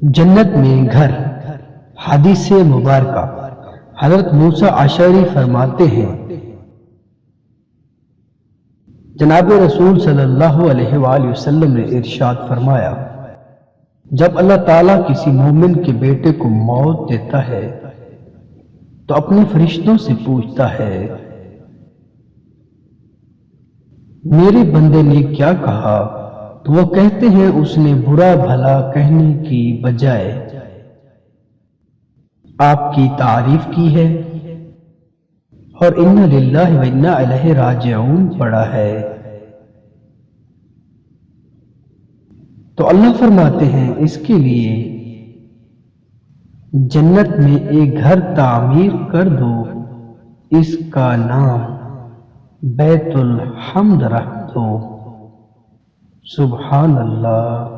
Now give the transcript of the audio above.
جنت میں گھر۔ حدیث مبارکہ۔ حضرت موسیٰ اشعری فرماتے ہیں جناب رسول صلی اللہ علیہ وآلہ وسلم نے ارشاد فرمایا، جب اللہ تعالیٰ کسی مومن کے بیٹے کو موت دیتا ہے تو اپنے فرشتوں سے پوچھتا ہے، میرے بندے نے کیا کہا؟ تو وہ کہتے ہیں اس نے برا بھلا کہنے کی بجائے آپ کی تعریف کی ہے اور انا للہ و انا الیہ راجعون پڑھا ہے۔ تو اللہ فرماتے ہیں اس کے لیے جنت میں ایک گھر تعمیر کر دو، اس کا نام بیت الحمد رکھ دو۔ سبحان اللہ۔